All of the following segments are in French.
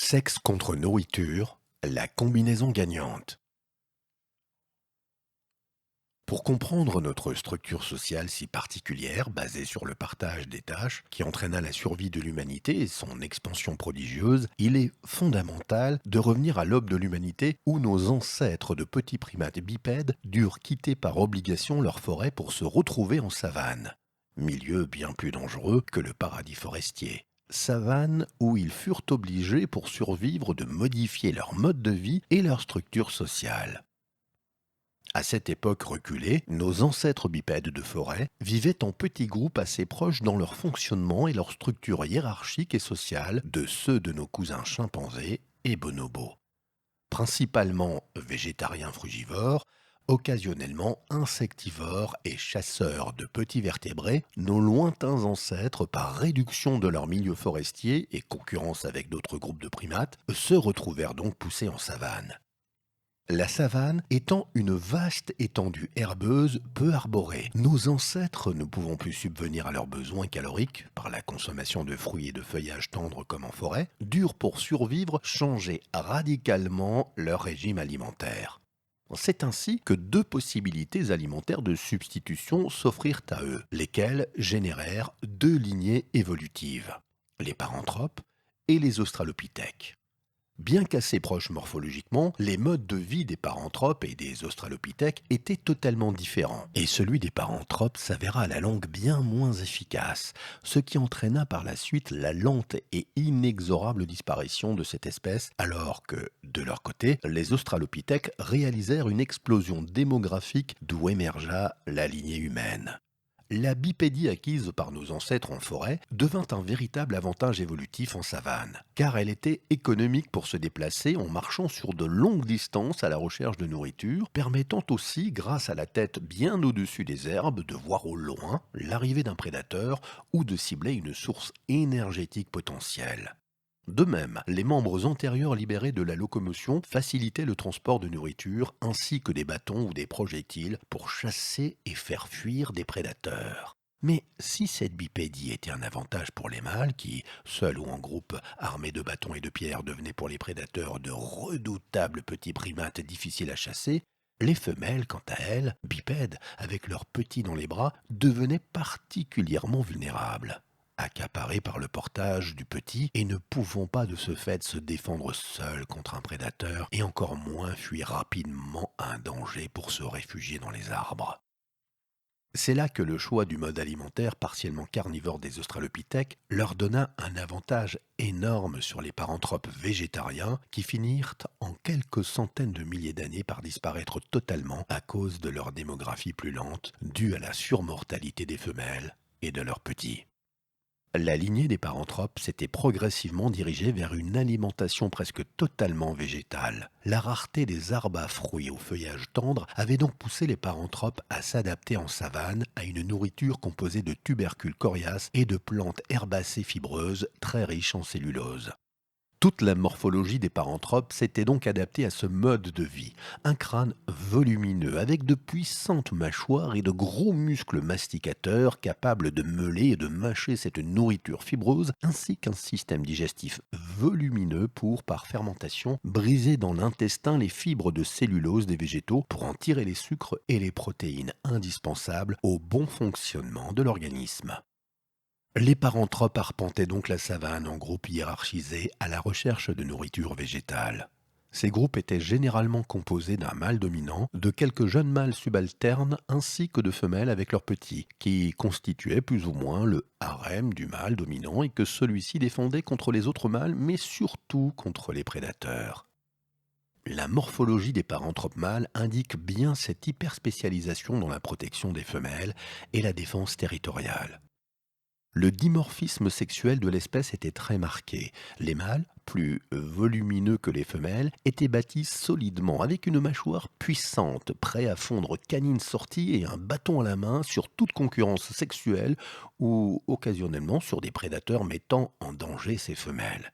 Sexe contre nourriture, la combinaison gagnante. Pour comprendre notre structure sociale si particulière, basée sur le partage des tâches, qui entraîna la survie de l'humanité et son expansion prodigieuse, il est fondamental de revenir à l'aube de l'humanité où nos ancêtres de petits primates bipèdes durent quitter par obligation leur forêt pour se retrouver en savane. Milieu bien plus dangereux que le paradis forestier. Savane où ils furent obligés pour survivre de modifier leur mode de vie et leur structure sociale. À cette époque reculée, nos ancêtres bipèdes de forêt vivaient en petits groupes assez proches dans leur fonctionnement et leur structure hiérarchique et sociale de ceux de nos cousins chimpanzés et bonobos. Principalement végétariens frugivores, occasionnellement insectivores et chasseurs de petits vertébrés, nos lointains ancêtres, par réduction de leur milieu forestier et concurrence avec d'autres groupes de primates, se retrouvèrent donc poussés en savane. La savane étant une vaste étendue herbeuse peu arborée, nos ancêtres, ne pouvant plus subvenir à leurs besoins caloriques par la consommation de fruits et de feuillages tendres comme en forêt, durent pour survivre changer radicalement leur régime alimentaire. C'est ainsi que deux possibilités alimentaires de substitution s'offrirent à eux, lesquelles générèrent deux lignées évolutives, les paranthropes et les australopithèques. Bien qu'assez proches morphologiquement, les modes de vie des paranthropes et des australopithèques étaient totalement différents, et celui des paranthropes s'avéra à la longue bien moins efficace, ce qui entraîna par la suite la lente et inexorable disparition de cette espèce, alors que, de leur côté, les australopithèques réalisèrent une explosion démographique d'où émergea la lignée humaine. La bipédie acquise par nos ancêtres en forêt devint un véritable avantage évolutif en savane, car elle était économique pour se déplacer en marchant sur de longues distances à la recherche de nourriture, permettant aussi, grâce à la tête bien au-dessus des herbes, de voir au loin l'arrivée d'un prédateur ou de cibler une source énergétique potentielle. De même, les membres antérieurs libérés de la locomotion facilitaient le transport de nourriture ainsi que des bâtons ou des projectiles pour chasser et faire fuir des prédateurs. Mais si cette bipédie était un avantage pour les mâles qui, seuls ou en groupe, armés de bâtons et de pierres, devenaient pour les prédateurs de redoutables petits primates difficiles à chasser, les femelles, quant à elles, bipèdes, avec leurs petits dans les bras, devenaient particulièrement vulnérables, accaparés par le portage du petit et ne pouvant pas de ce fait se défendre seuls contre un prédateur et encore moins fuir rapidement un danger pour se réfugier dans les arbres. C'est là que le choix du mode alimentaire partiellement carnivore des australopithèques leur donna un avantage énorme sur les paranthropes végétariens qui finirent en quelques centaines de milliers d'années par disparaître totalement à cause de leur démographie plus lente due à la surmortalité des femelles et de leurs petits. La lignée des paranthropes s'était progressivement dirigée vers une alimentation presque totalement végétale. La rareté des arbres à fruits au feuillage tendre avait donc poussé les paranthropes à s'adapter en savane à une nourriture composée de tubercules coriaces et de plantes herbacées fibreuses très riches en cellulose. Toute la morphologie des paranthropes s'était donc adaptée à ce mode de vie. Un crâne volumineux avec de puissantes mâchoires et de gros muscles masticateurs capables de meuler et de mâcher cette nourriture fibreuse, ainsi qu'un système digestif volumineux pour, par fermentation, briser dans l'intestin les fibres de cellulose des végétaux pour en tirer les sucres et les protéines indispensables au bon fonctionnement de l'organisme. Les paranthropes arpentaient donc la savane en groupes hiérarchisés à la recherche de nourriture végétale. Ces groupes étaient généralement composés d'un mâle dominant, de quelques jeunes mâles subalternes ainsi que de femelles avec leurs petits, qui constituaient plus ou moins le harem du mâle dominant et que celui-ci défendait contre les autres mâles, mais surtout contre les prédateurs. La morphologie des paranthropes mâles indique bien cette hyperspécialisation dans la protection des femelles et la défense territoriale. Le dimorphisme sexuel de l'espèce était très marqué. Les mâles, plus volumineux que les femelles, étaient bâtis solidement, avec une mâchoire puissante, prêts à fondre canines sorties et un bâton à la main sur toute concurrence sexuelle ou occasionnellement sur des prédateurs mettant en danger ces femelles.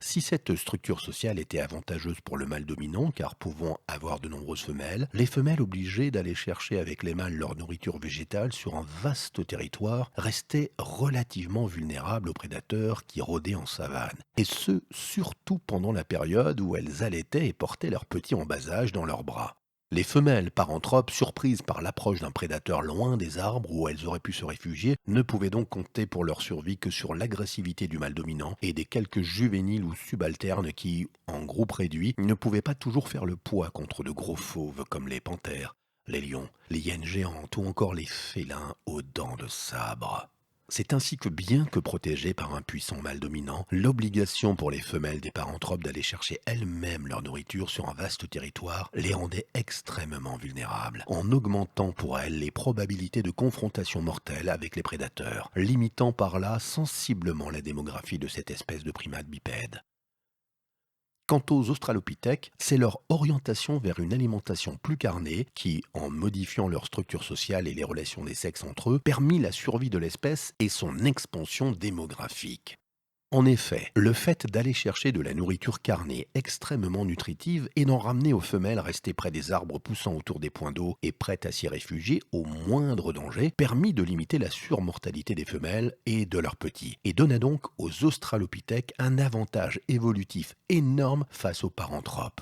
Si cette structure sociale était avantageuse pour le mâle dominant, car pouvant avoir de nombreuses femelles, les femelles obligées d'aller chercher avec les mâles leur nourriture végétale sur un vaste territoire restaient relativement vulnérables aux prédateurs qui rôdaient en savane. Et ce, surtout pendant la période où elles allaitaient et portaient leurs petits en bas âge dans leurs bras. Les femelles paranthropes, surprises par l'approche d'un prédateur loin des arbres où elles auraient pu se réfugier, ne pouvaient donc compter pour leur survie que sur l'agressivité du mâle dominant et des quelques juvéniles ou subalternes qui, en groupe réduit, ne pouvaient pas toujours faire le poids contre de gros fauves comme les panthères, les lions, les hyènes géantes ou encore les félins aux dents de sabre. C'est ainsi que, bien que protégées par un puissant mâle dominant, l'obligation pour les femelles des paranthropes d'aller chercher elles-mêmes leur nourriture sur un vaste territoire les rendait extrêmement vulnérables, en augmentant pour elles les probabilités de confrontation mortelle avec les prédateurs, limitant par là sensiblement la démographie de cette espèce de primate bipède. Quant aux australopithèques, c'est leur orientation vers une alimentation plus carnée qui, en modifiant leur structure sociale et les relations des sexes entre eux, permit la survie de l'espèce et son expansion démographique. En effet, le fait d'aller chercher de la nourriture carnée extrêmement nutritive et d'en ramener aux femelles restées près des arbres poussant autour des points d'eau et prêtes à s'y réfugier au moindre danger permit de limiter la surmortalité des femelles et de leurs petits, et donna donc aux australopithèques un avantage évolutif énorme face aux paranthropes.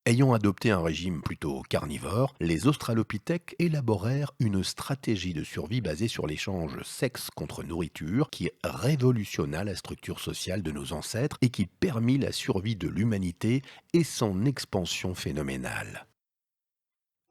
Ayant adopté un régime plutôt carnivore, les australopithèques élaborèrent une stratégie de survie basée sur l'échange sexe contre nourriture qui révolutionna la structure sociale de nos ancêtres et qui permit la survie de l'humanité et son expansion phénoménale.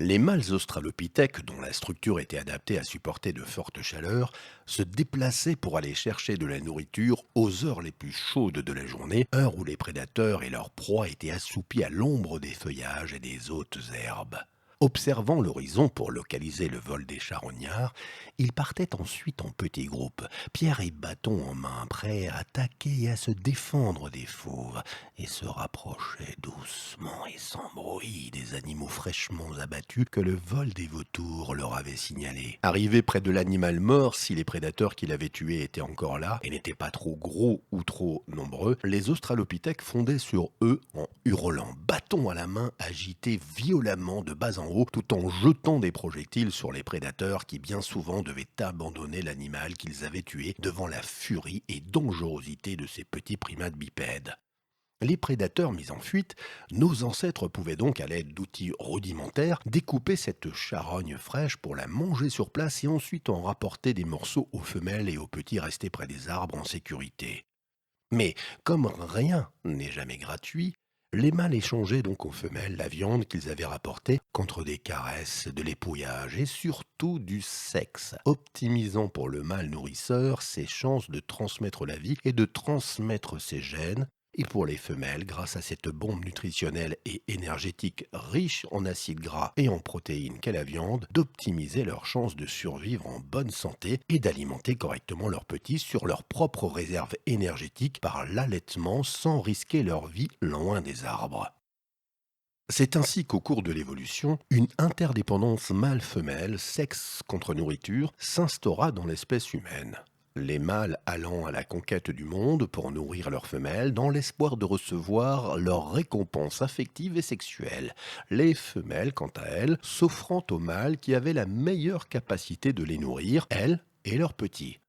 Les mâles australopithèques, dont la structure était adaptée à supporter de fortes chaleurs, se déplaçaient pour aller chercher de la nourriture aux heures les plus chaudes de la journée, heure où les prédateurs et leurs proies étaient assoupis à l'ombre des feuillages et des hautes herbes. Observant l'horizon pour localiser le vol des charognards, ils partaient ensuite en petits groupes, pierre et bâton en main, prêts à attaquer et à se défendre des fauves, et se rapprochaient doucement et sans bruit des animaux fraîchement abattus que le vol des vautours leur avait signalés. Arrivés près de l'animal mort, si les prédateurs qui l'avaient tué étaient encore là et n'étaient pas trop gros ou trop nombreux, les australopithèques fondaient sur eux en hurlant, bâton à la main, agités violemment de bas en haut, tout en jetant des projectiles sur les prédateurs qui bien souvent devaient abandonner l'animal qu'ils avaient tué devant la furie et dangerosité de ces petits primates bipèdes. Les prédateurs mis en fuite, nos ancêtres pouvaient donc, à l'aide d'outils rudimentaires, découper cette charogne fraîche pour la manger sur place et ensuite en rapporter des morceaux aux femelles et aux petits restés près des arbres en sécurité. Mais comme rien n'est jamais gratuit, les mâles échangeaient donc aux femelles la viande qu'ils avaient rapportée contre des caresses, de l'épouillage et surtout du sexe, optimisant pour le mâle nourrisseur ses chances de transmettre la vie et de transmettre ses gènes, et pour les femelles, grâce à cette bombe nutritionnelle et énergétique riche en acides gras et en protéines qu'est la viande, d'optimiser leurs chances de survivre en bonne santé et d'alimenter correctement leurs petits sur leurs propres réserves énergétiques par l'allaitement sans risquer leur vie loin des arbres. C'est ainsi qu'au cours de l'évolution, une interdépendance mâle-femelle, sexe contre nourriture, s'instaura dans l'espèce humaine. Les mâles allant à la conquête du monde pour nourrir leurs femelles dans l'espoir de recevoir leur récompense affective et sexuelle. Les femelles, quant à elles, s'offrant aux mâles qui avaient la meilleure capacité de les nourrir, elles et leurs petits.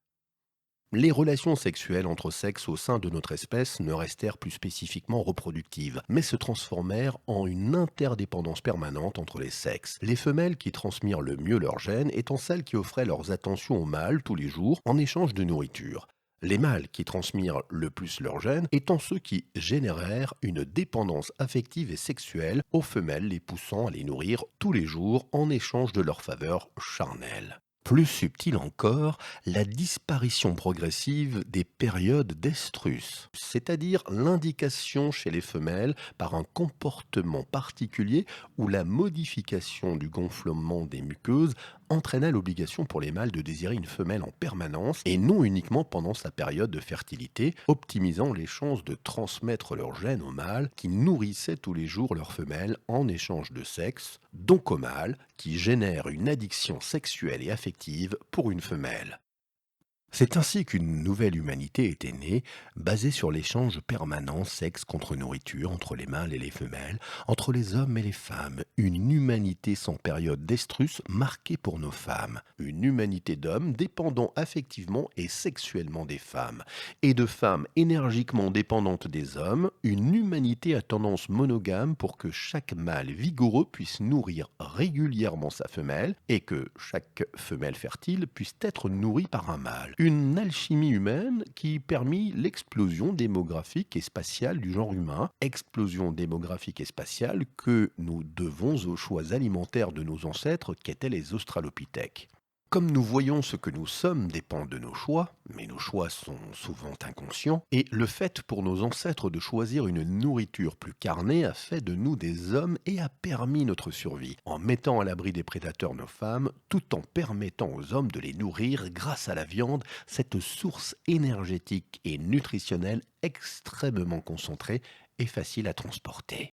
Les relations sexuelles entre sexes au sein de notre espèce ne restèrent plus spécifiquement reproductives, mais se transformèrent en une interdépendance permanente entre les sexes. Les femelles qui transmirent le mieux leurs gènes étant celles qui offraient leurs attentions aux mâles tous les jours en échange de nourriture. Les mâles qui transmirent le plus leurs gènes étant ceux qui générèrent une dépendance affective et sexuelle aux femelles les poussant à les nourrir tous les jours en échange de leur faveur charnelle. Plus subtil encore, la disparition progressive des périodes d'estrus, c'est-à-dire l'indication chez les femelles par un comportement particulier ou la modification du gonflement des muqueuses entraîna l'obligation pour les mâles de désirer une femelle en permanence et non uniquement pendant sa période de fertilité, optimisant les chances de transmettre leurs gènes aux mâles qui nourrissaient tous les jours leurs femelles en échange de sexe, donc aux mâles qui génèrent une addiction sexuelle et affective pour une femelle. C'est ainsi qu'une nouvelle humanité était née, basée sur l'échange permanent sexe contre nourriture entre les mâles et les femelles, entre les hommes et les femmes. Une humanité sans période d'estrus marquée pour nos femmes. Une humanité d'hommes dépendant affectivement et sexuellement des femmes. Et de femmes énergiquement dépendantes des hommes. Une humanité à tendance monogame pour que chaque mâle vigoureux puisse nourrir régulièrement sa femelle et que chaque femelle fertile puisse être nourrie par un mâle. Une alchimie humaine qui permit l'explosion démographique et spatiale du genre humain, explosion démographique et spatiale que nous devons aux choix alimentaires de nos ancêtres qu'étaient les australopithèques. Comme nous voyons ce que nous sommes dépend de nos choix, mais nos choix sont souvent inconscients, et le fait pour nos ancêtres de choisir une nourriture plus carnée a fait de nous des hommes et a permis notre survie, en mettant à l'abri des prédateurs nos femmes, tout en permettant aux hommes de les nourrir grâce à la viande, cette source énergétique et nutritionnelle extrêmement concentrée et facile à transporter.